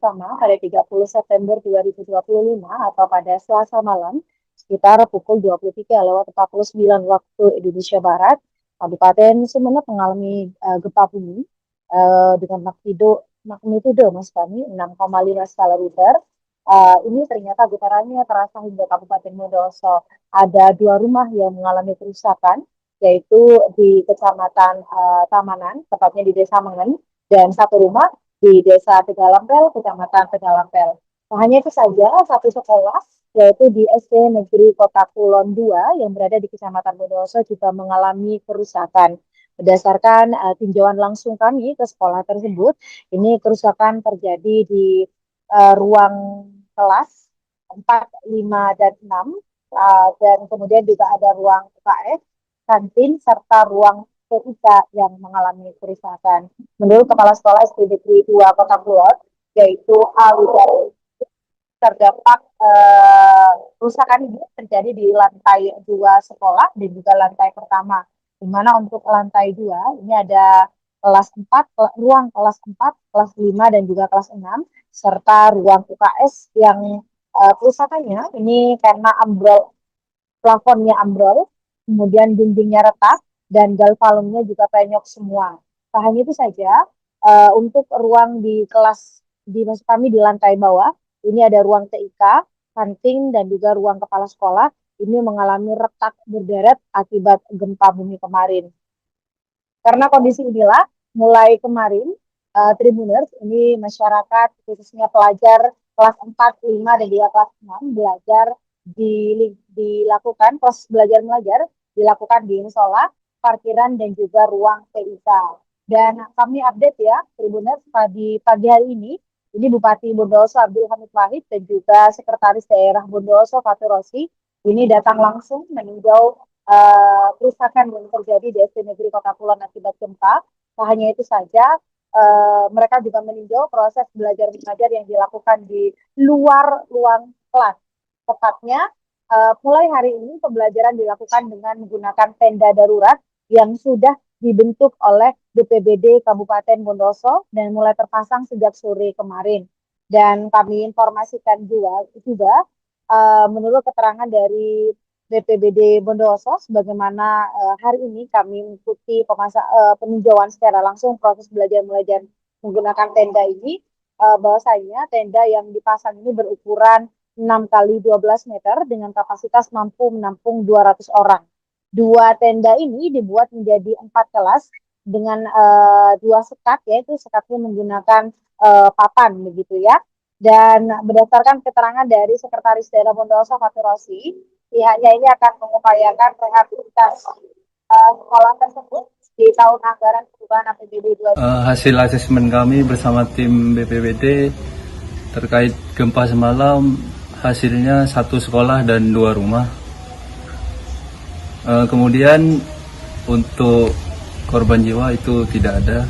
sama pada 30 September 2025 atau pada Selasa malam sekitar pukul 23:49 waktu Indonesia Barat, Kabupaten Sumeneb mengalami gempa bumi dengan magnitudo Mas kami 6,5 skala Richter. Ini ternyata getarannya terasa hingga Kabupaten Bondowoso. Ada dua rumah yang mengalami kerusakan, yaitu di Kecamatan Tamanan, tepatnya di Desa Mengen, dan satu rumah di Desa Tegalampel, Kecamatan Tegalampel. Nah, hanya itu saja, satu sekolah, yaitu di SD Negeri Kota Kulon II yang berada di Kecamatan Bondowoso juga mengalami kerusakan. Berdasarkan tinjauan langsung kami ke sekolah tersebut, ini kerusakan terjadi di ruang kelas 4, 5, dan 6, dan kemudian juga ada ruang UKS, kantin, serta ruang TIK yang mengalami kerusakan. Menurut Kepala Sekolah SD Negeri 2 Kota Kulon, yaitu Alwidari, terdapat kerusakan ini terjadi di lantai 2 sekolah dan juga lantai pertama. Di mana untuk lantai 2 ini ada kelas 4, ruang kelas 4, kelas 5, dan juga kelas 6, serta ruang UKS yang kerusakannya ini karena ambrol, plafonnya ambrol, kemudian dindingnya retak, dan galvalumnya juga penyok semua. Tak hanya itu saja, untuk ruang di kelas, di maksud kami di lantai bawah, ini ada ruang TIK, kantin, dan juga ruang kepala sekolah, ini mengalami retak berderet akibat gempa bumi kemarin. Karena kondisi inilah, mulai kemarin, Tribuners, ini masyarakat, khususnya pelajar kelas 4, 5, dan juga kelas 6, belajar dilakukan, proses belajar mengajar dilakukan di musola, parkiran, dan juga ruang TIK. Dan kami update ya, Tribuners, di pagi hari ini Bupati Bondowoso Abdul Hamid Wahid dan juga Sekretaris Daerah Bondowoso Fatur Rosi ini datang langsung meninjau kerusakan yang terjadi di SD Negeri Kota Kulon akibat gempa. Tak hanya itu saja, mereka juga meninjau proses belajar mengajar yang dilakukan di luar ruang kelas. Tepatnya, mulai hari ini pembelajaran dilakukan dengan menggunakan tenda darurat yang sudah dibentuk oleh BPBD Kabupaten Bondowoso dan mulai terpasang sejak sore kemarin. Dan kami informasikan juga menurut keterangan dari BPBD Bondowoso, sebagaimana hari ini kami mengikuti peninjauan secara langsung proses belajar mengajar menggunakan tenda ini, bahwasanya tenda yang dipasang ini berukuran 6 kali 12 meter dengan kapasitas mampu menampung 200 orang. Dua tenda ini dibuat menjadi 4 kelas dengan 2 sekat, yaitu sekatnya menggunakan papan begitu ya. Dan berdasarkan keterangan dari Sekretaris Daerah Bondowoso Fatur Rosi, pihaknya ini akan mengupayakan rehabilitasi sekolah tersebut di tahun anggaran perubahan APBD 2020. Hasil asesmen kami bersama tim BPBD terkait gempa semalam, hasilnya 1 sekolah dan 2 rumah. Kemudian untuk korban jiwa itu tidak ada.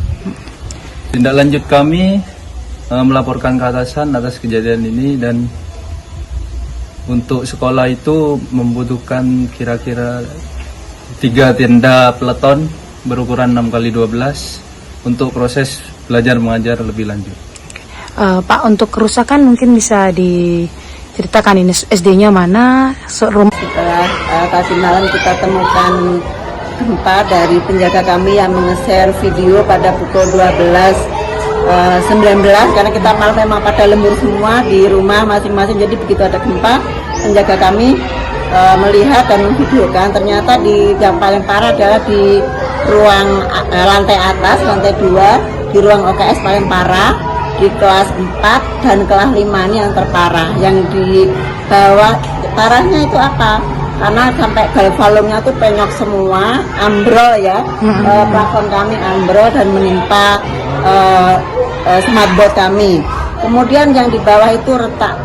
Tindak lanjut kami melaporkan ke atasan atas kejadian ini, dan untuk sekolah itu membutuhkan kira-kira 3 tenda peleton berukuran 6 kali 12 untuk proses belajar mengajar lebih lanjut. Pak, untuk kerusakan mungkin bisa diceritakan ini SD-nya mana? Setelah tadi malam kita temukan gempa dari penjaga kami yang nge-share video pada pukul 12.19, karena kita malam memang pada lembur semua di rumah masing-masing, jadi begitu ada gempa penjaga kami melihat dan memvideokan. Ternyata yang paling parah adalah di ruang lantai atas, lantai 2, di ruang OKS paling parah, di kelas 4 dan kelas 5 ini yang terparah. Yang di bawah parahnya itu apa? Karena sampai galvalumnya tuh penyok semua, ambrol ya, plafon kami ambrol dan menimpa smartboard kami. Kemudian yang di bawah itu retak